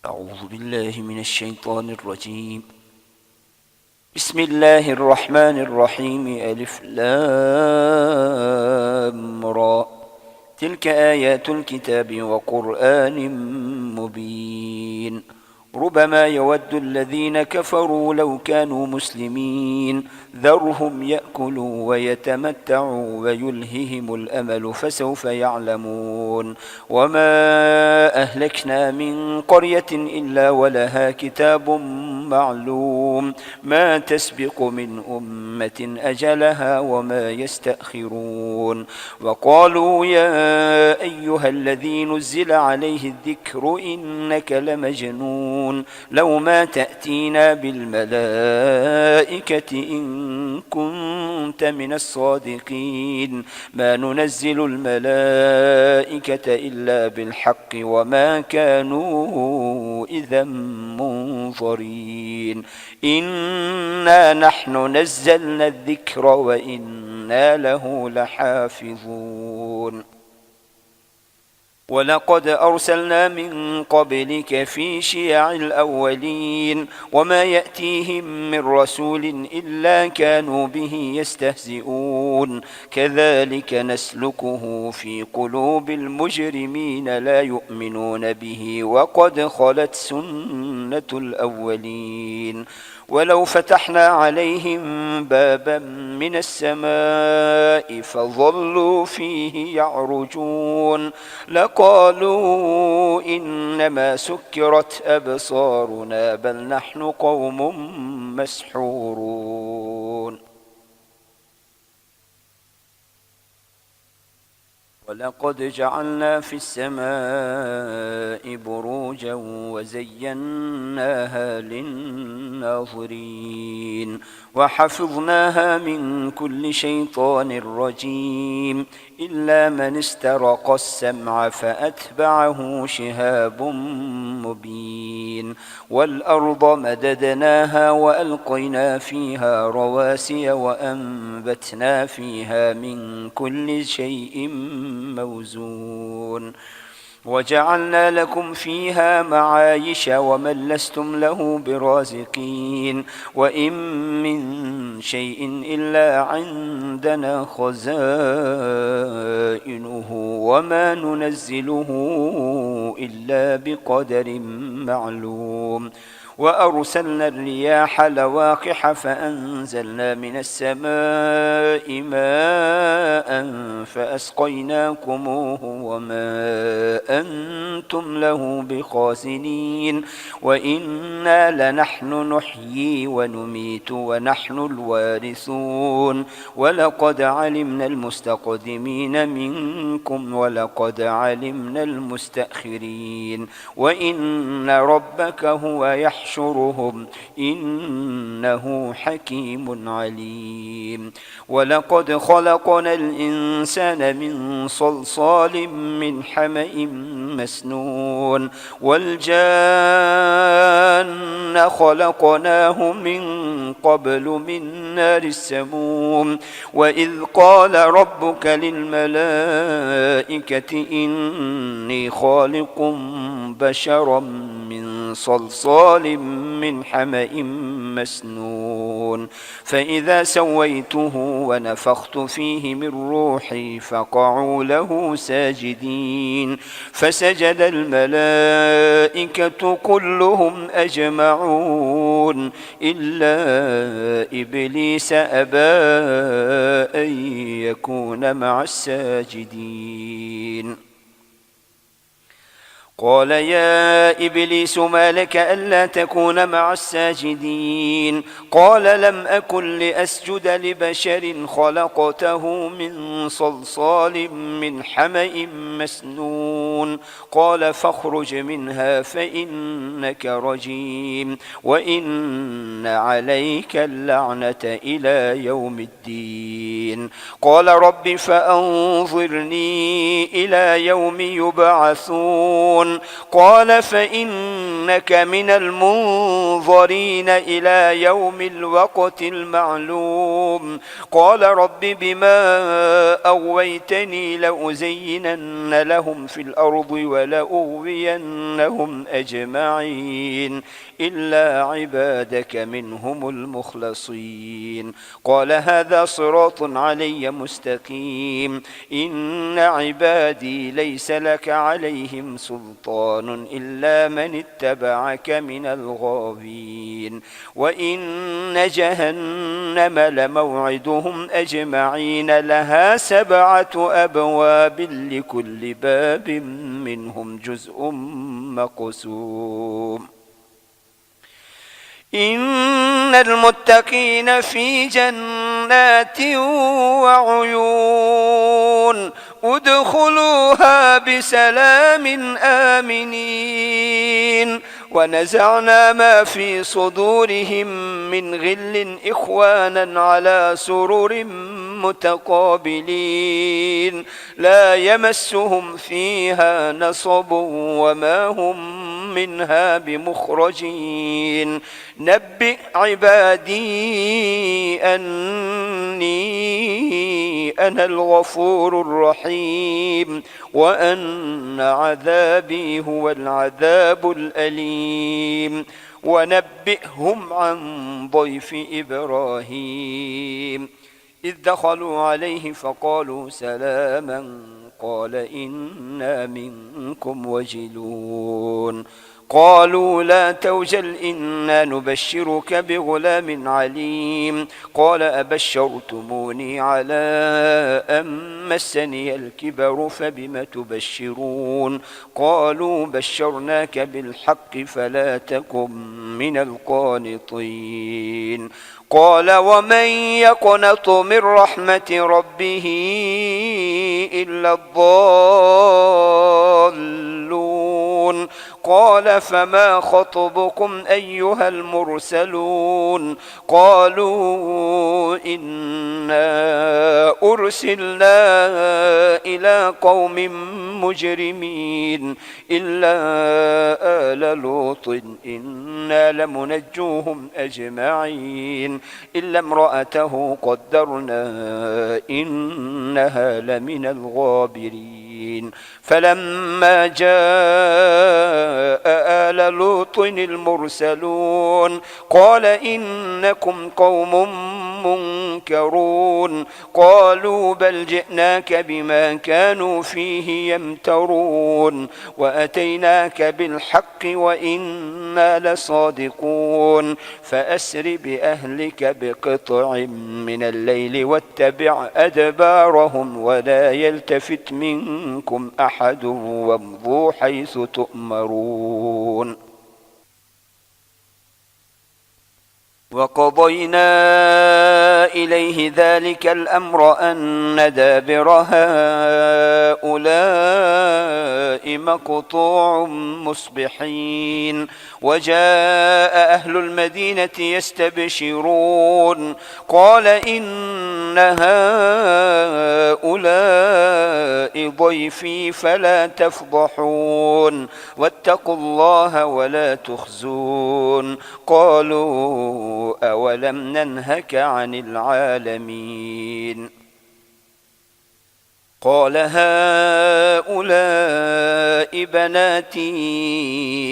أعوذ بالله من الشيطان الرجيم. بسم الله الرحمن الرحيم. ألف لام را. تلك آيات الكتاب وقرآن مبين. ربما يود الذين كفروا لو كانوا مسلمين ذرهم يأكلوا ويتمتعوا ويلههم الأمل فسوف يعلمون. وما أهلكنا من قرية إلا ولها كتاب معلوم ما تسبق من أمة أجلها وما يستأخرون. وقالوا يا أيها الذي نزل عليه الذكر إنك لمجنون لو ما تأتينا بالملائكة إن كنت من الصادقين ما ننزل الملائكة إلا بالحق وما كانوا إذا منظرين. إنا نحن نزلنا الذكر وإنا له لحافظون. ولقد أرسلنا من قبلك في شيع الأولين وما يأتيهم من رسول إلا كانوا به يستهزئون. كذلك نسلكه في قلوب المجرمين لا يؤمنون به وقد خلت سنة الأولين. ولو فتحنا عليهم بابا من السماء فظلوا فيه يعرجون لقالوا إنما سكرت أبصارنا بل نحن قوم مسحورون. ولقد جعلنا في السماء بروجا وزيناها للناظرين وحفظناها من كل شيطان رجيم إلا من استرق السمع فأتبعه شهاب مبين. والأرض مددناها وألقينا فيها رواسي وأنبتنا فيها من كل شيء موزون. وجعلنا لكم فيها معايش ومن لستم له برازقين وإن من شيء إلا عندنا خزائنه وما ننزله إلا بقدر معلوم. وأرسلنا الرياح لواقح فأنزلنا من السماء ماء فأسقيناكموه وما أنتم له بخازنين. وإنا لنحن نحيي ونميت ونحن الوارثون. ولقد علمنا المستقدمين منكم ولقد علمنا المستأخرين وإن ربك هو يحشرهم إنه حكيم عليم. ولقد خلقنا الإنسان من صلصال من حمإ مسنون والجان خلقناه من قبل من نار السموم. وإذ قال ربك للملائكة إني خالق بشرا من صلصال من حمإ مسنون فإذا سويته ونفخت فيه من روحي فقعوا له ساجدين فسجد الملائكة كلهم أجمعون إلا إبليس أبى أن يكون مع الساجدين. قال يا إبليس ما لك ألا تكون مع الساجدين؟ قال لم أكن لأسجد لبشر خلقته من صلصال من حمإ مسنون. قال فاخرج منها فإنك رجيم وإن عليك اللعنة إلى يوم الدين. قال رب فأنظرني إلى يوم يبعثون قال فإنك من المنظرين إلى يوم الوقت المعلوم قال رب بما أغويتني لأزينن لهم في الأرض ولأغوينهم أجمعين إلا عبادك منهم المخلصين قال هذا صراط علي مستقيم إن عبادي ليس لك عليهم سلطان إلا من اتبعك من الغاوين وإن جهنم لموعدهم أجمعين لها 7 أبواب لكل باب منهم جزء مقسوم إن المتقين في جنات وعيون ادخلوها بسلام آمنين ونزعنا ما في صدورهم من غل إخوانا على سرر متقابلين لا يمسهم فيها نصب وما هم منها بمخرجين نبئ عبادي أني أنا الغفور الرحيم وأن عذابي هو العذاب الأليم ونبئهم عن ضيف إبراهيم إذ دخلوا عليه فقالوا سلاما قال إنا منكم وجلون قالوا لا توجل إنا نبشرك بغلام عليم قال أبشرتموني على أن مسني الكبر فبم تبشرون قالوا بشرناك بالحق فلا تكن من القانطين قال ومن يقنط من رحمة ربه إلا الضالون قال فما خطبكم أيها المرسلون قالوا إنا أرسلنا إلى قوم مجرمين إلا آل لوط إنا لمنجوهم أجمعين إلا امرأته قدرنا إنها لمن الغابرين فلما جاء آل لوط المرسلون قال إنكم قوم منكرون قالوا بل جئناك بما كانوا فيه يمترون وأتيناك بالحق وإنا لصادقون فأسر بأهلك بقطع من الليل واتبع أدبارهم ولا يلتفت منكم أحد وامضوا حيث تؤمرون وقضينا إليه ذلك الأمر أن دابر هؤلاء مقطوع مصبحين وجاء أهل المدينة يستبشرون قال إن هؤلاء ضيفي فلا تفضحون واتقوا الله ولا تخزون قالوا أولم ننهك عن العالمين قال هؤلاء بناتي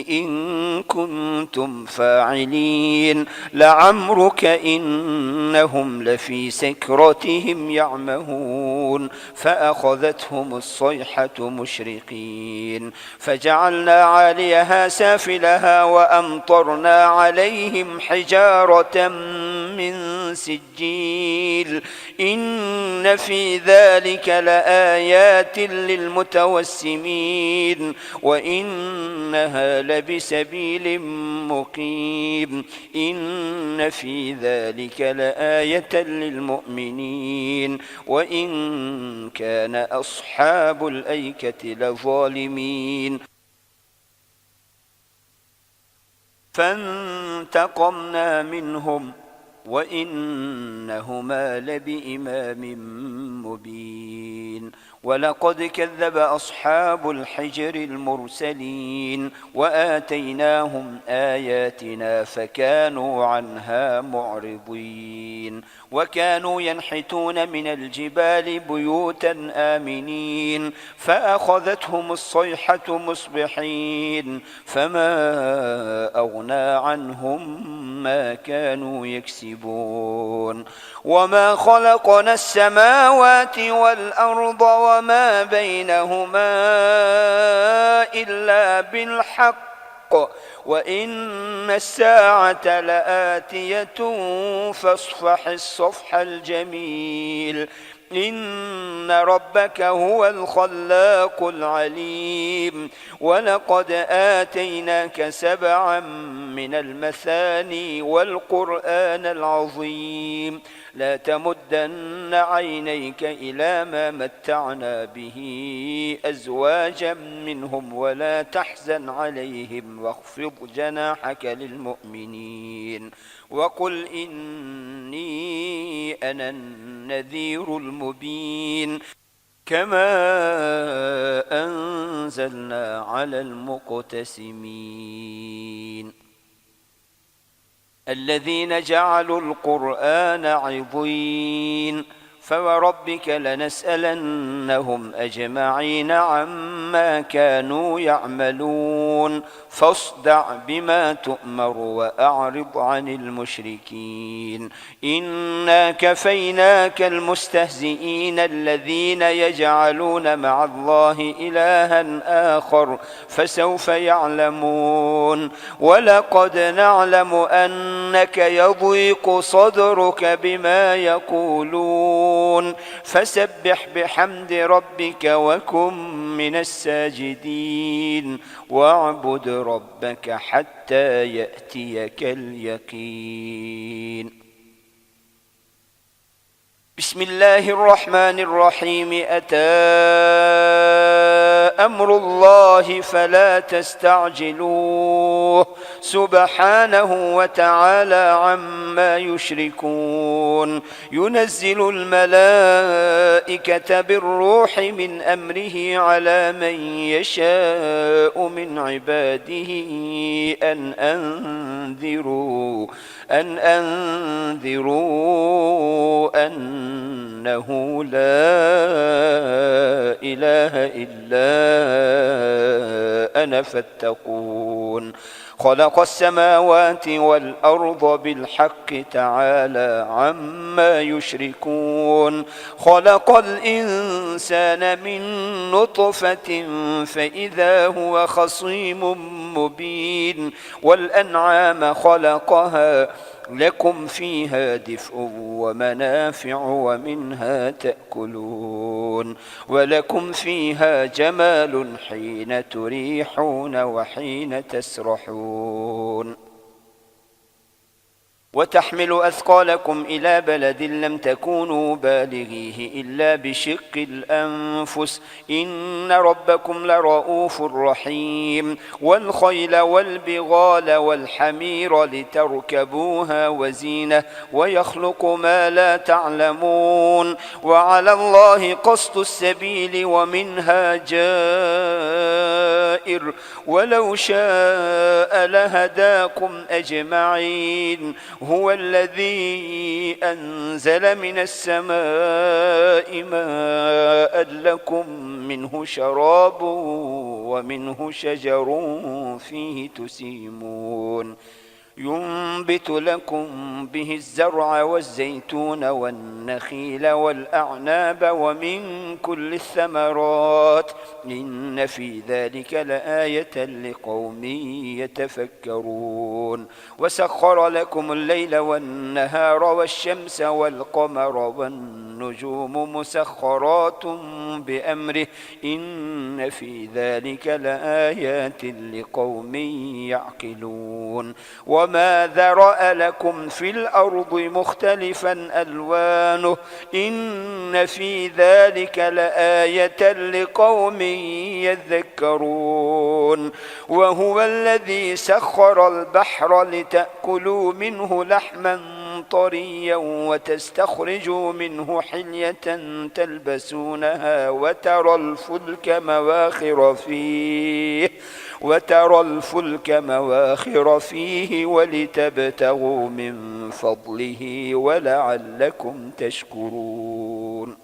إن كنتم فاعلين لعمرك إنهم لفي سكرتهم يعمهون فأخذتهم الصيحة مشرقين فجعلنا عاليها سافلها وأمطرنا عليهم حجارة من سجيل إن في ذلك لآيات للمتوسمين وإنها لبسبيل مقيم إن في ذلك لآية للمؤمنين وإن كان أصحاب الأيكة لظالمين فانتقمنا منهم وإنهما لبإمام مبين ولقد كذب أصحاب الحجر المرسلين وآتيناهم آياتنا فكانوا عنها معرضين وكانوا ينحتون من الجبال بيوتا آمنين فأخذتهم الصيحة مصبحين فما أغنى عنهم ما كانوا يكسبون وما خلقنا السماوات والأرض وما بينهما إلا بالحق وإن الساعة لآتية فاصفح الصفح الجميل إن ربك هو الخلاق العليم ولقد آتيناك 7 من المثاني والقرآن العظيم لا تمدن عينيك إلى ما متعنا به أزواجا منهم ولا تحزن عليهم واخفض جناحك للمؤمنين وقل إني أنا النذير المبين كما أنزلنا على المقتسمين الذين جعلوا القرآن عضين فوربك لنسألنهم أجمعين عما كانوا يعملون فاصدع بما تؤمر وأعرض عن المشركين إنا كفيناك المستهزئين الذين يجعلون مع الله إلها آخر فسوف يعلمون ولقد نعلم أنك يضيق صدرك بما يقولون فسبح بحمد ربك وكن من الساجدين واعبد ربك حتى يأتيك اليقين بسم الله الرحمن الرحيم أتى أمر الله فلا تستعجلوه سبحانه وتعالى عما يشركون ينزل الملائكة بالروح من أمره على من يشاء من عباده أن أنذروا أنه لا إله إلا أنا فاتقون خلق السماوات والأرض بالحق تعالى عما يشركون خلق الإنسان من نطفة فإذا هو خصيم مبين والأنعام خلقها لكم فيها دفء ومنافع ومنها تأكلون ولكم فيها جمال حين تريحون وحين تسرحون وتحمل أثقالكم إلى بلد لم تكونوا بالغيه إلا بشق الأنفس إن ربكم لرؤوف رحيم والخيل والبغال والحمير لتركبوها وزينة ويخلق ما لا تعلمون وعلى الله قصد السبيل ومنها جائر ولو شاء لهداكم أجمعين هو الذي أنزل من السماء ماء لكم منه شراب ومنه شجر فيه تسيمون ينبت لكم به الزرع والزيتون والنخيل والأعناب ومن كل الثمرات إن في ذلك لآية لقوم يتفكرون وسخر لكم الليل والنهار والشمس والقمر والنجوم مسخرات بأمره إن في ذلك لآيات لقوم يعقلون وما ذرأ لكم في الأرض مختلفا ألوانه إن في ذلك لآية لقوم يذكرون وهو الذي سخر البحر لتأكلوا منه لحما طريا وتستخرجوا منه حلية تلبسونها وترى الفلك مواخر فيه ولتبتغوا من فضله ولعلكم تشكرون.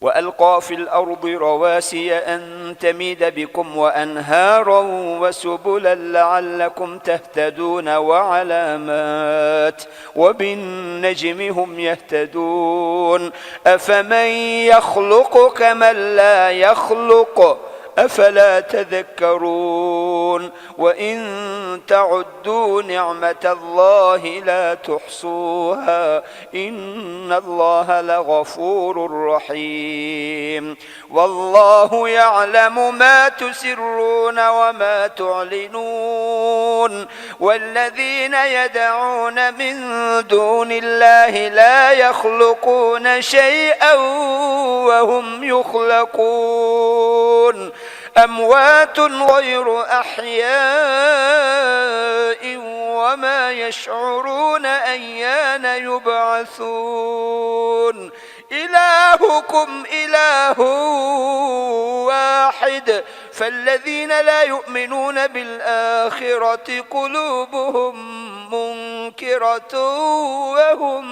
وألقى في الأرض رواسي أن تميد بكم وأنهارا وسبلا لعلكم تهتدون وعلامات وبالنجم هم يهتدون. أفمن يخلق كمن لا يخلق أفلا تذكرون. وإن تعدوا نعمة الله لا تحصوها إن الله لغفور رحيم. والله يعلم ما تسرون وما تعلنون. والذين يدعون من دون الله لا يخلقون شيئا وهم يخلقون أموات غير أحياء وما يشعرون أيان يبعثون. إلهكم إله واحد فالذين لا يؤمنون بالآخرة قلوبهم منكرة وهم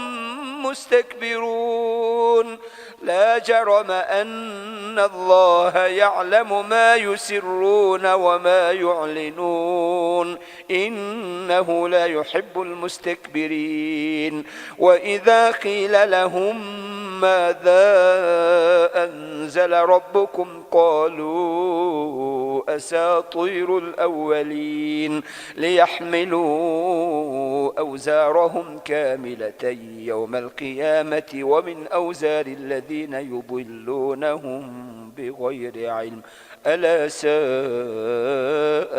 مستكبرون. لا جرم أن الله يعلم ما يسرون وما يعلنون إنه لا يحب المستكبرين. وإذا قيل لهم ماذا أنزل ربكم قالوا أساطير الأولين ليحملوا أوزارهم كاملة يوم القيامة ومن أوزار الذين يضلونهم بغير علم ألا ساء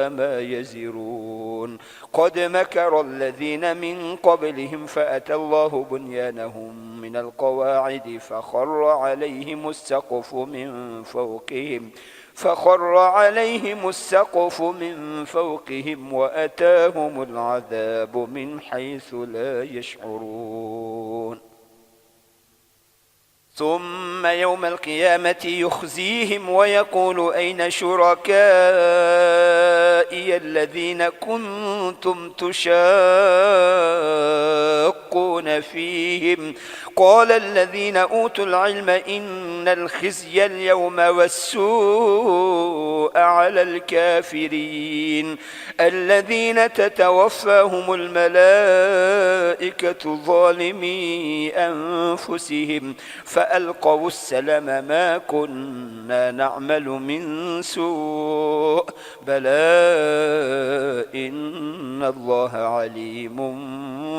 ما يزرون. قد مكر الذين من قبلهم فأتى الله بنيانهم من القواعد فخر عليهم السقف من فوقهم وأتاهم العذاب من حيث لا يشعرون. ثم يوم القيامة يخزيهم ويقول أين شركائي الذين كنتم تشاقون فيهم قال الذين أوتوا العلم إن الخزي اليوم والسوء على الكافرين الذين تتوفاهم الملائكة ظالمي أنفسهم فألقوا السلم ما كنا نعمل من سوء بلى إن الله عليم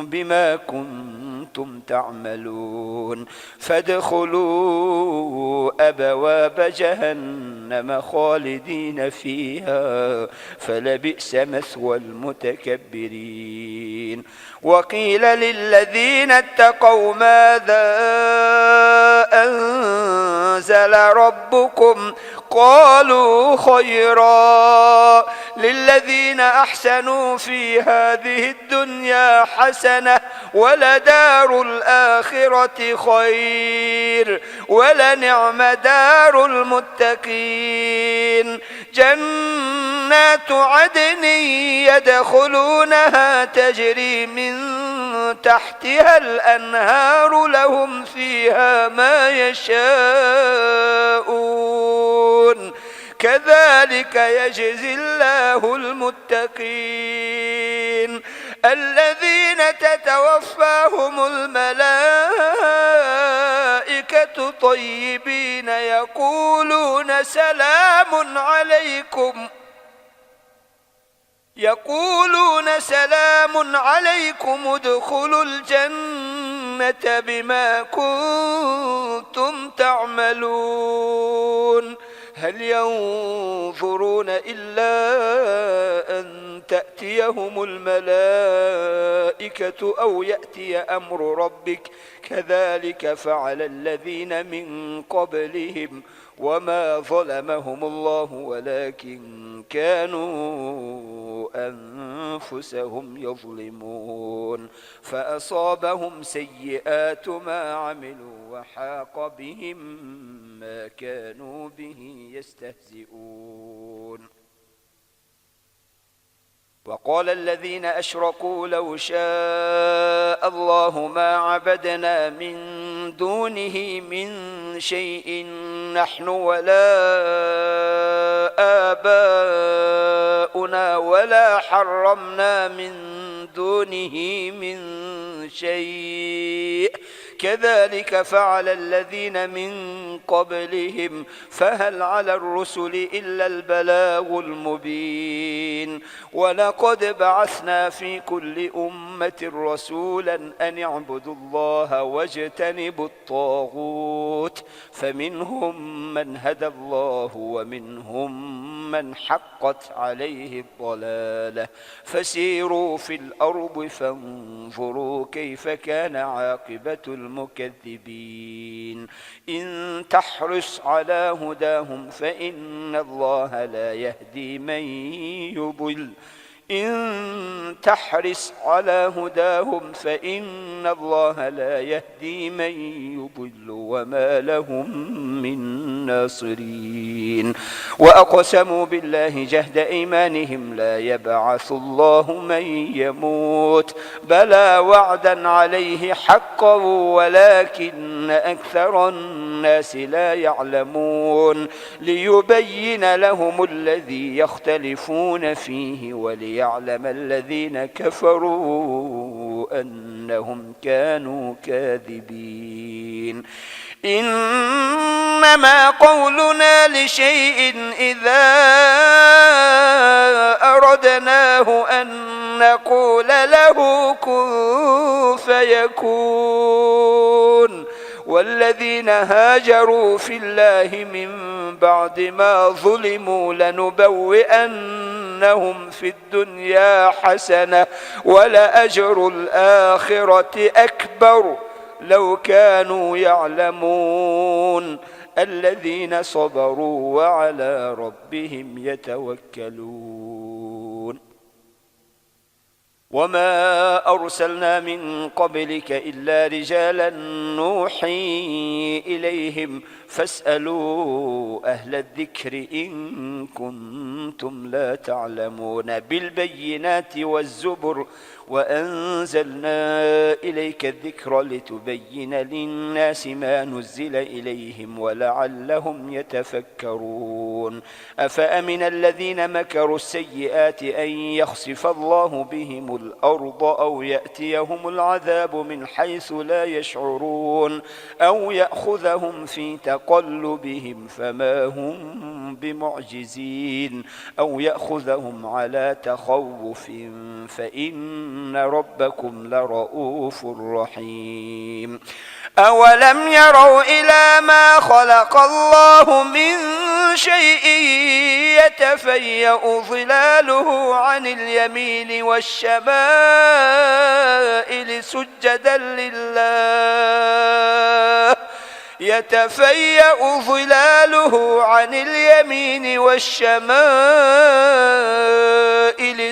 بما كنتم تعملون. فادخلوا أبواب جهنم خالدين فيها فلبئس مثوى المتكبرين. وقيل للذين اتقوا ماذا أنزل ربكم قالوا خيرا للذين أحسنوا في هذه الدنيا حسنة ولدار الآخرة خير ولنعم دار المتقين. جنات عدن يدخلونها تجري من تحتها الأنهار لهم فيها ما يشاءون كذلك يجزي الله المتقين الذين تتوفاهم الملائكة طيبين يقولون سلام عليكم ادخلوا الجنة بما كنتم تعملون. هل ينظرون إلا أن تأتيهم الملائكة أو يأتي أمر ربك كذلك فعل الذين من قبلهم وما ظلمهم الله ولكن كانوا أنفسهم يظلمون فأصابهم سيئات ما عملوا وحاق بهم ما كانوا به يستهزئون وقال الذين أشركوا لو شاء الله ما عبدنا من دونه من شيء نحن ولا آباؤنا ولا حرمنا من دونه من شيء كذلك فعل الذين من قبلهم فهل على الرسل إلا البلاغ المبين ولقد بعثنا في كل أمة رسولا أن اعبدوا الله واجتنبوا الطاغوت فمنهم من هدى الله ومنهم من حقت عليه الضلالة فسيروا في الأرض فانظروا كيف كان عاقبة المكذبين إن تحرص على هداهم فإن الله لا يهدي من يضل إن تحرص على هداهم فإن الله لا يهدي من يضل وما لهم من ناصرين وأقسموا بالله جهد أيمانهم لا يبعث الله من يموت بلى وعدا عليه حقا ولكن أكثر الناس لا يعلمون ليبين لهم الذي يختلفون فيه وليعلم الذين كفروا أنهم كانوا كاذبين إنما قولنا لشيء إذا أردناه أن نقول له كن فيكون والذين هاجروا في الله من بعد ما ظلموا لنبوئنهم في الدنيا حسنة ولأجر الآخرة أكبر لو كانوا يعلمون الذين صبروا وعلى ربهم يتوكلون وما أرسلنا من قبلك إلا رجالا نوحي إليهم فاسألوا أهل الذكر إن كنتم لا تعلمون بالبينات والزبر وأنزلنا إليك الذكر لتبين للناس ما نزل إليهم ولعلهم يتفكرون أفأمن الذين مكروا السيئات أن يخسف الله بهم الأرض أو يأتيهم العذاب من حيث لا يشعرون أو يأخذهم في تقلبهم فما هم بمعجزين أو يأخذهم على تخوف فإن ربكم لرؤوف رحيم أولم يروا إلى ما خلق الله من شيء يتفيأ ظلاله عن اليمين والشمائل سجدا لله يتفيأ ظلاله عن اليمين والشمائل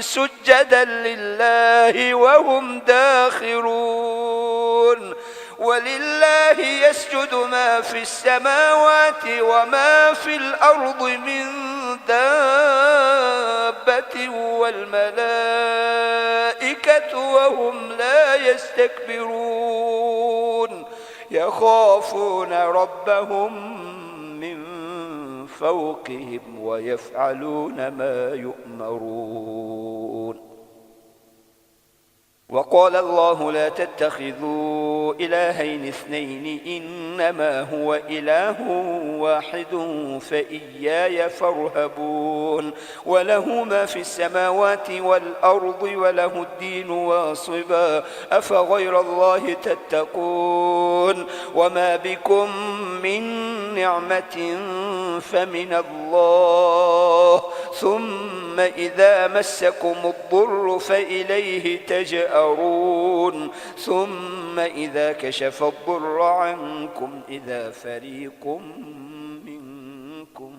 سجدا لله وهم داخرون ولله يسجد ما في السماوات وما في الأرض من دابة والملائكة وهم لا يستكبرون يخافون ربهم من فوقهم ويفعلون ما يؤمرون وقال الله لا تتخذوا إلهين اثنين إنما هو إله واحد فإياي فارهبون وله ما في السماوات والأرض وله الدين واصبا أفغير الله تتقون وما بكم من نعمة فمن الله ثم ثم إذا مسكم الضر فإليه تجأرون ثم إذا كشف الضر عنكم إذا فريق منكم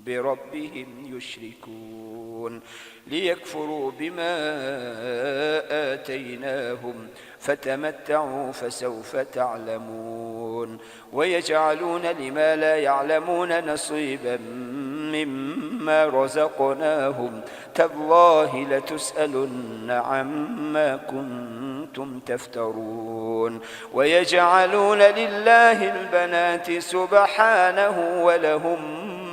بربهم يشركون ليكفروا بما آتيناهم فتمتعوا فسوف تعلمون ويجعلون لما لا يعلمون نصيبا مما رزقناهم تالله لتسألن عما كنتم تفترون ويجعلون لله البنات سبحانه ولهم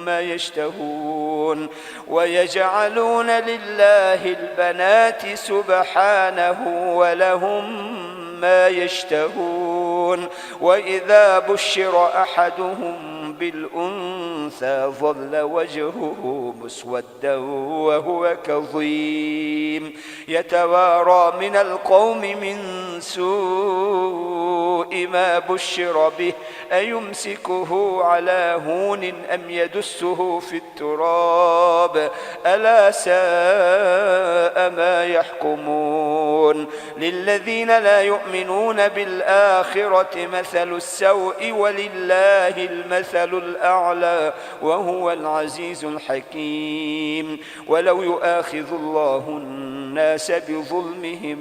ما يشتهون ويجعلون لله البنات سبحانه ولهم ما يشتهون وإذا بشر أحدهم بالأنثى ظل وجهه مسودا وهو كظيم يتوارى من القوم من سوء ما بشر به أيمسكه على هون أم يدسه في التراب ألا ساء ما يحكمون للذين لا يؤمنون بالآخرة مثل السوء ولله المثل الأعلى وهو العزيز الحكيم ولو يؤاخذ الله الناس بظلمهم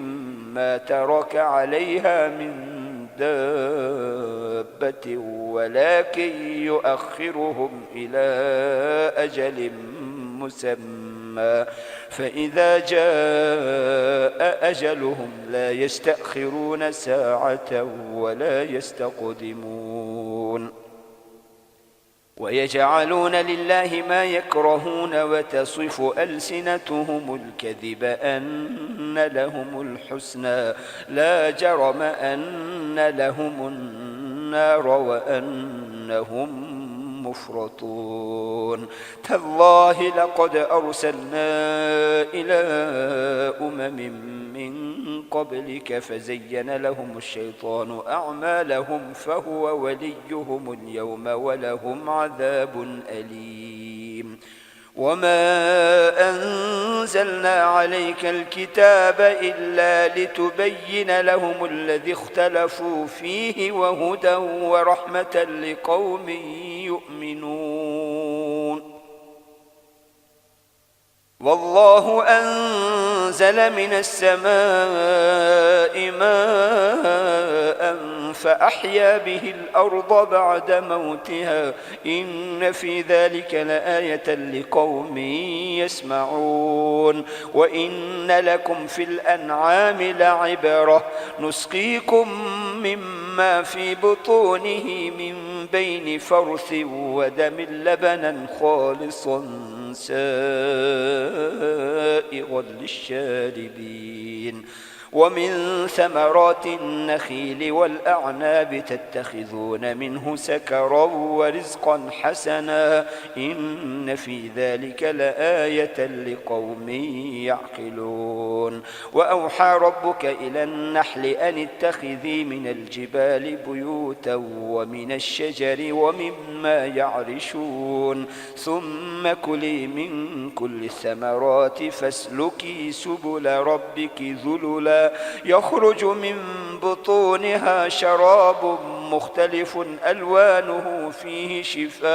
ما ترك عليها من دابة ولكن يؤخرهم إلى أجل مسمى فإذا جاء أجلهم لا يستأخرون ساعة ولا يستقدمون ويجعلون لله ما يكرهون وتصف ألسنتهم الكذب أن لهم الحسنى لا جرم أن لهم النار وأنهم مفرطون تالله لقد أرسلنا إلى من قبلك فزين لهم الشيطان أعمالهم فهو وليهم اليوم ولهم عذاب أليم وما أنزلنا عليك الكتاب إلا لتبين لهم الذي اختلفوا فيه وهدى ورحمة لقوم يؤمنون والله أنزل من السماء ماء فأحيا به الأرض بعد موتها إن في ذلك لآية لقوم يسمعون وإن لكم في الأنعام لعبرة نسقيكم مما في بطونه من بين فرث ودم لبنا خالصا سائغا للشاربين ومن ثمرات النخيل والأعناب تتخذون منه سكرا ورزقا حسنا إن في ذلك لآية لقوم يعقلون وأوحى ربك إلى النحل أن اتخذي من الجبال بيوتا ومن الشجر ومما يعرشون ثم كلي من كل الثمرات فاسلكي سبل ربك ذللا يخرج من بطونها شراب مختلف ألوانه فيه شفاء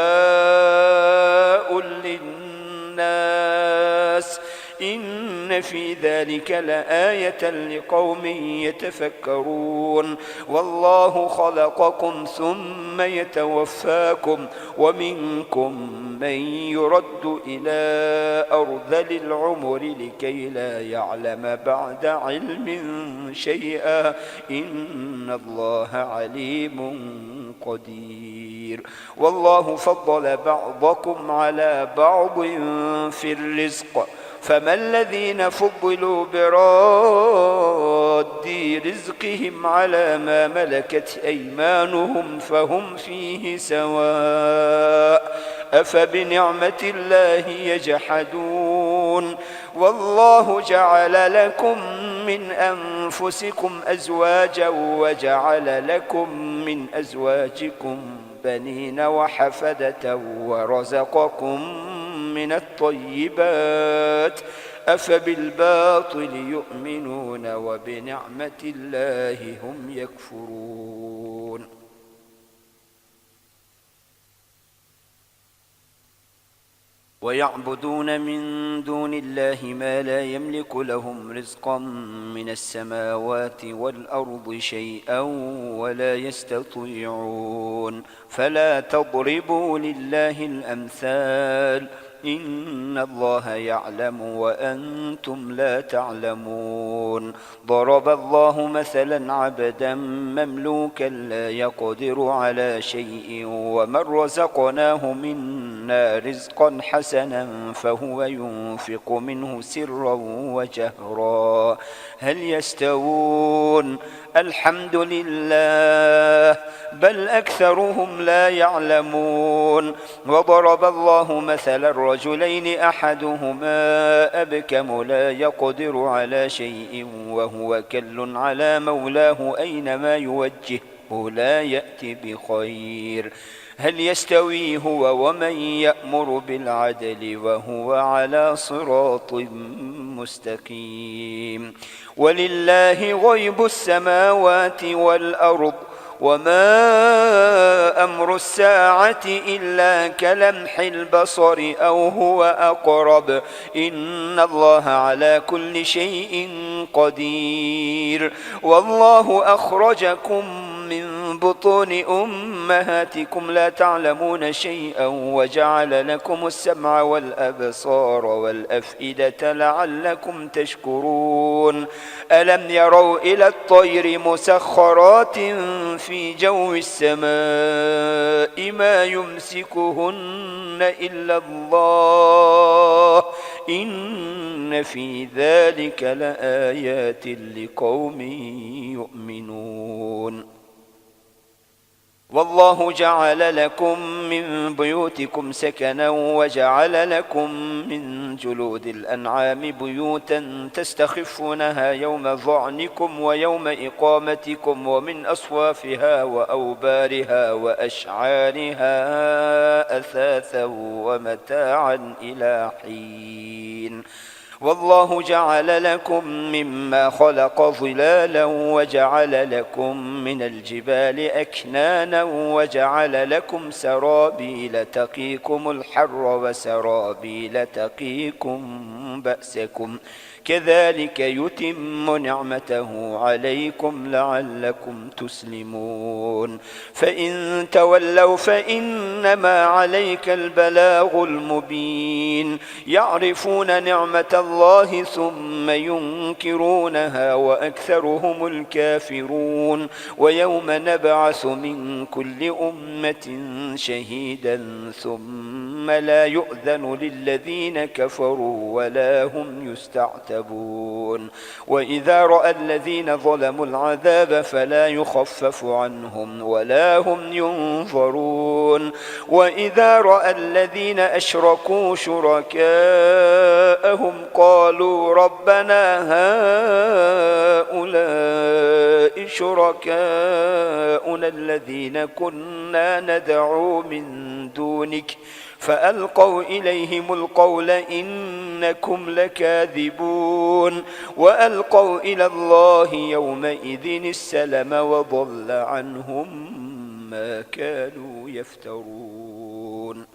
للناس إن في ذلك لآية لقوم يتفكرون والله خلقكم ثم يتوفاكم ومنكم من يرد إلى أرذل العمر لكي لا يعلم بعد علم شيئا إن الله عليم قدير والله فضل بعضكم على بعض في الرزق فما الذين فضلوا براد رزقهم على ما ملكت أيمانهم فهم فيه سواء أفبنعمة الله يجحدون والله جعل لكم من أنفسكم أزواجا وجعل لكم من أزواجكم بنين وحفدة ورزقكم من الطيبات أفبالباطل يؤمنون وبنعمة الله هم يكفرون ويعبدون من دون الله ما لا يملك لهم رزقا من السماوات والأرض شيئا ولا يستطيعون فلا تضربوا لله الأمثال إن الله يعلم وأنتم لا تعلمون ضرب الله مثلا عبدا مملوكا لا يقدر على شيء ومن رزقناه منا رزقا حسنا فهو ينفق منه سرا وجهرا هل يستوون الحمد لله بل أكثرهم لا يعلمون وضرب الله مثلا الرجلين أحدهما أبكم لا يقدر على شيء وهو كل على مولاه أينما يوجهه لا يأتي بخير هل يستوي هو ومن يأمر بالعدل وهو على صراط مستقيم ولله غيب السماوات والأرض وما أمر الساعة إلا كلمح البصر أو هو أقرب إن الله على كل شيء قدير والله أخرجكم من بطون أمهاتكم لا تعلمون شيئا وجعل لكم السمع والأبصار والأفئدة لعلكم تشكرون ألم يروا إلى الطير مسخرات في جو السماء ما يمسكهن إلا الله إن في ذلك لآيات لقوم يؤمنون والله جعل لكم من بيوتكم سكنا وجعل لكم من جلود الأنعام بيوتا تستخفونها يوم ظعنكم ويوم إقامتكم ومن أصوافها وأوبارها وأشعارها أثاثا ومتاعا إلى حين والله جعل لكم مما خلق ظلالا وجعل لكم من الجبال أكنانا وجعل لكم سرابيل تقيكم الحر وسرابيل تقيكم بأسكم كذلك يتم نعمته عليكم لعلكم تسلمون فإن تولوا فإنما عليك البلاغ المبين يعرفون نعمة الله ثم ينكرونها وأكثرهم الكافرون ويوم نبعث من كل أمة شهيدا ثم لا يؤذن للذين كفروا ولا هم يستعتبون وإذا رأى الذين ظلموا العذاب فلا يخفف عنهم ولا هم ينظرون وإذا رأى الذين أشركوا شركاءهم قالوا ربنا هؤلاء شركاؤنا الذين كنا ندعو من دونك فألقوا إليهم القول إنكم لكاذبون وألقوا إلى الله يومئذ السلم وضل عنهم ما كانوا يفترون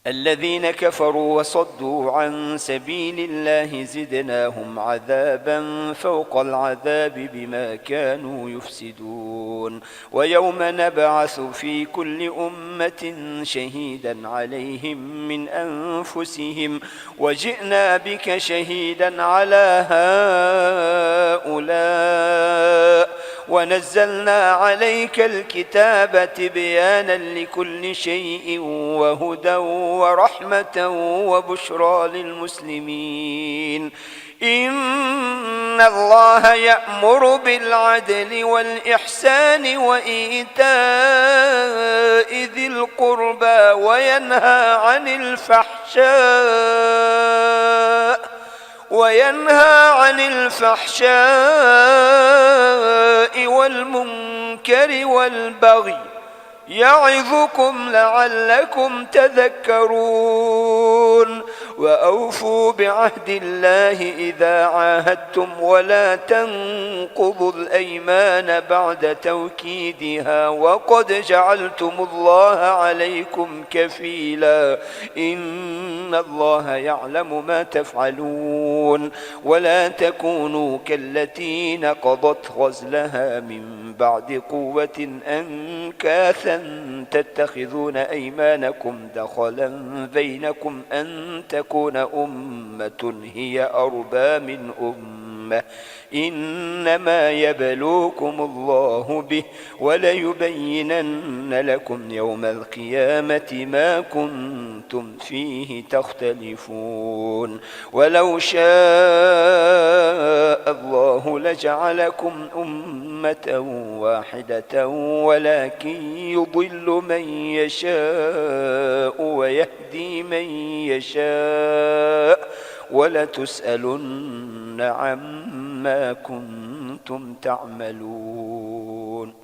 الذين كفروا وصدوا عن سبيل الله زدناهم عذابا فوق العذاب بما كانوا يفسدون ويوم نبعث في كل أمة شهيدا عليهم من أنفسهم وجئنا بك شهيدا على هؤلاء ونزلنا عليك الكتاب تبيانا لكل شيء وهدى ورحمة وبشرى للمسلمين إن الله يأمر بالعدل والإحسان وإيتاء ذي القربى وينهى عن الفحشاء والمنكر والبغي يعظكم لعلكم تذكرون وأوفوا بعهد الله إذا عاهدتم ولا تنقضوا الأيمان بعد توكيدها وقد جعلتم الله عليكم كفيلا إن الله يعلم ما تفعلون ولا تكونوا كالتي نقضت غزلها من بعد قوة أنكاثا تتخذون أيمانكم دخلا بينكم أن تكون أمة هي أربى من أمة إنما يبلوكم الله به وليبينن لكم يوم القيامة ما كنتم فيه تختلفون ولو شاء الله لجعلكم أمة واحدة ولكن يضل من يشاء ويهدي من يشاء ولتسألن عما كنتم تعملون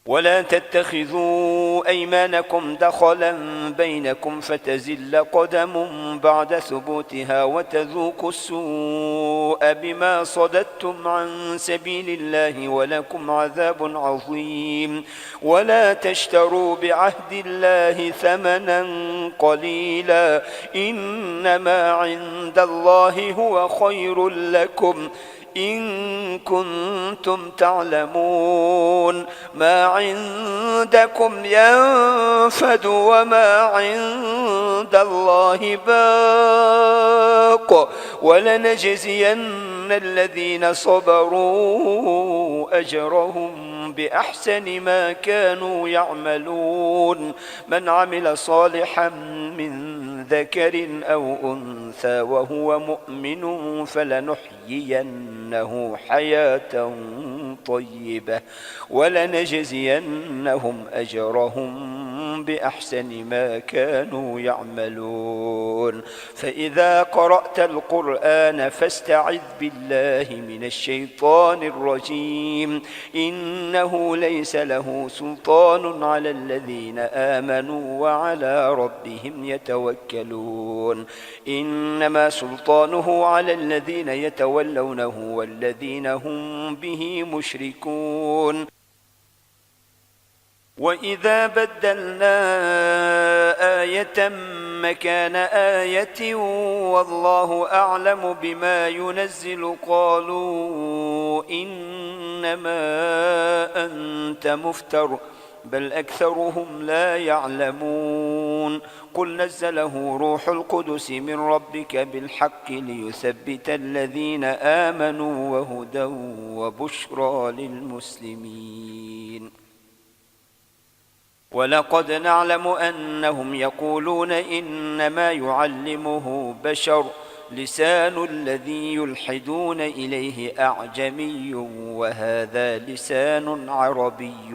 ولا تتخذوا أيمانكم دخلا بينكم فتزل قدم بعد ثبوتها وتذوقوا السوء بما صددتم عن سبيل الله ولكم عذاب عظيم ولا تشتروا بعهد الله ثمنا قليلا إنما عند الله هو خير لكم إن كنتم تعلمون ما عندكم ينفد وما عند الله باق ولنجزين الذين صبروا أجرهم بأحسن ما كانوا يعملون من عمل صالحا من ذكر أو أنثى وهو مؤمن فلنحيينه حياة طيبة ولنجزينهم أجرهم بأحسن ما كانوا يعملون فإذا قرأت القرآن فاستعذ بالله من الشيطان الرجيم إنه ليس له سلطان على الذين آمنوا وعلى ربهم يتوكلون إنما سلطانه على الذين يتولونه والذين هم به مشركون وإذا بدلنا آية مكان آية والله أعلم بما ينزل قالوا إنما أنت مفتر بل أكثرهم لا يعلمون قل نزله روح القدس من ربك بالحق ليثبت الذين آمنوا وهدى وبشرى للمسلمين ولقد نعلم أنهم يقولون إنما يعلمه بشر لسان الذي يلحدون إليه أعجمي وهذا لسان عربي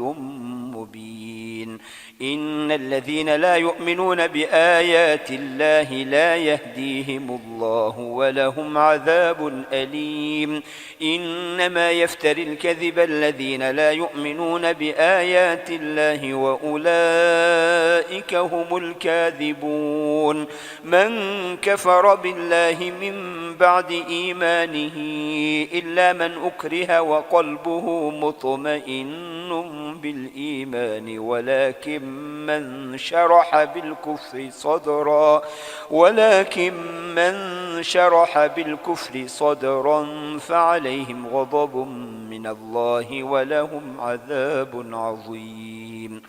مبين إن الذين لا يؤمنون بآيات الله لا يهديهم الله ولهم عذاب أليم إنما يفتري الكذب الذين لا يؤمنون بآيات الله وأولئك هم الكاذبون من كفر بالله من بعد إيمانه إلا من أكره وقلبه مطمئن بالإيمان ولكن من شرح بالكفر صدرا فعليهم غضب من الله ولهم عذاب عظيم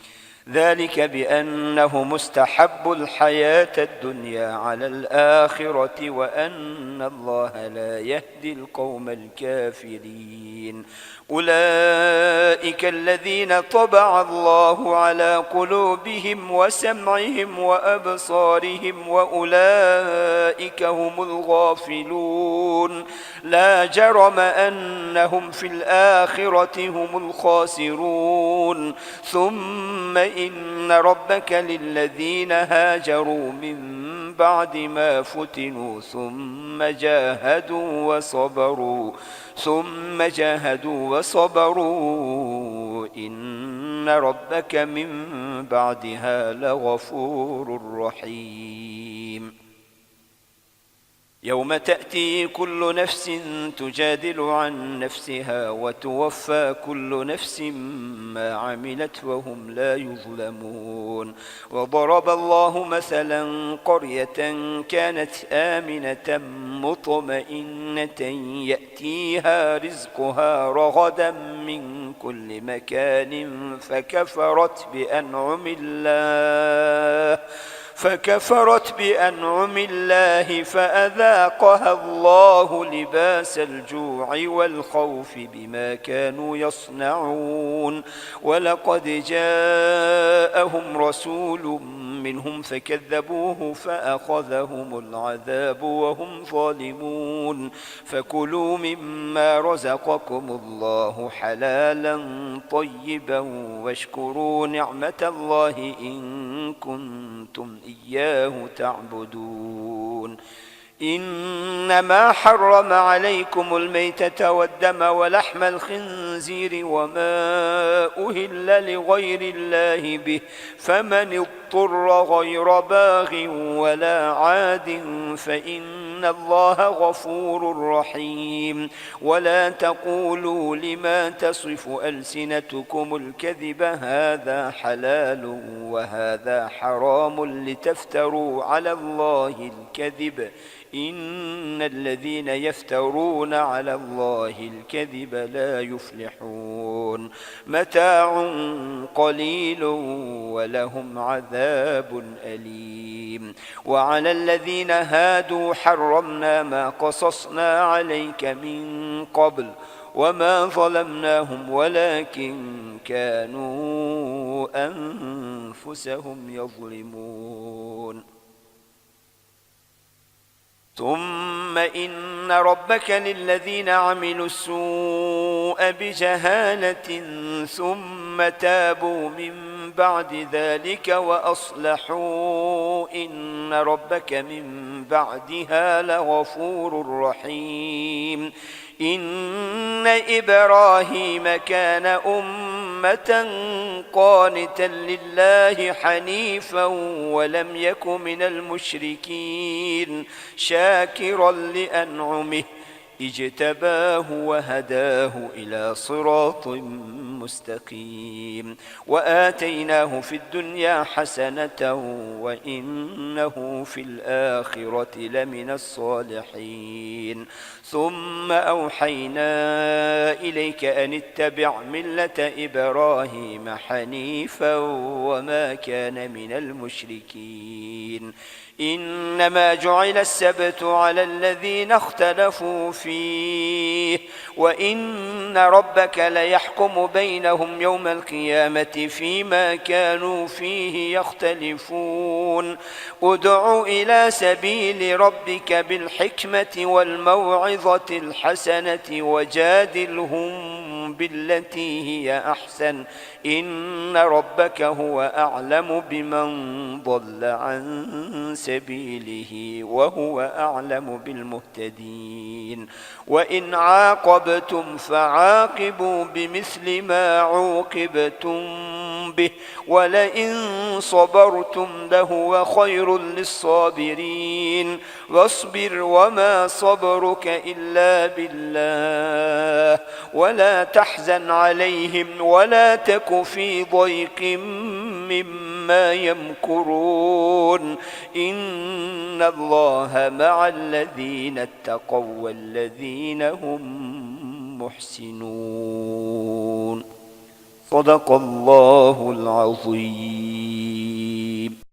ذلك بأنه مستحب الحياة الدنيا على الآخرة وأن الله لا يهدي القوم الكافرين أولئك الذين طبع الله على قلوبهم وسمعهم وأبصارهم وأولئك أولئك هم الغافلون لا جرم أنهم في الآخرة هم الخاسرون ثم إن ربك للذين هاجروا من بعد ما فتنوا ثم جاهدوا وصبروا إن ربك من بعدها لغفور رحيم يوم تأتي كل نفس تجادل عن نفسها وتوفى كل نفس ما عملت وهم لا يظلمون وضرب الله مثلا قرية كانت آمنة مطمئنة يأتيها رزقها رغدا من كل مكان فكفرت بأنعم الله فأذاقها الله لباس الجوع والخوف بما كانوا يصنعون ولقد جاءهم رسول منهم فكذبوه فأخذهم العذاب وهم ظالمون فكلوا مما رزقكم الله حلالا طيبا واشكروا نعمة الله إن كنتم إياه تعبدون إنما حرم عليكم الميتة والدم ولحم الخنزير وما أهل لغير الله به فمن اضطر غير باغ ولا عاد فإن الله غفور رحيم ولا تقولوا لما تصف ألسنتكم الكذب هذا حلال وهذا حرام لتفتروا على الله الكذب إن الذين يفترون على الله الكذب لا يفلحون متاع قليل ولهم عذاب أليم وعلى الذين هادوا حرمنا ما قصصنا عليك من قبل وما ظلمناهم ولكن كانوا أنفسهم يظلمون ثم إن ربك للذين عملوا السوء بجهالة ثم تابوا من بعد ذلك وأصلحوا إن ربك من بعدها لغفور رحيم إن إبراهيم كان أمة قانتا لله حنيفا ولم يك من المشركين شاكرا لأنعمه اجتباه وهداه إلى صراط مستقيم وآتيناه في الدنيا حسنة وإنه في الآخرة لمن الصالحين ثم أوحينا إليك أن اتبع ملة إبراهيم حنيفا وما كان من المشركين إنما جعل السبت على الذين اختلفوا فيه وإن ربك ليحكم بينهم يوم القيامة فيما كانوا فيه يختلفون ادع إلى سبيل ربك بالحكمة والموعظة الحسنة وجادلهم بالتي هي أحسن إن ربك هو أعلم بمن ضل عن سبيله وهو أعلم بالمهتدين وإن عاقبتم فعاقبوا بمثل ما عوقبتم به ولئن صبرتم لهو خير للصابرين واصبر وما صبرك إلا بالله ولا تحزن عليهم ولا تك في ضيق مما يمكرون إن الله مع الذين اتقوا والذين هم محسنون صدق الله العظيم.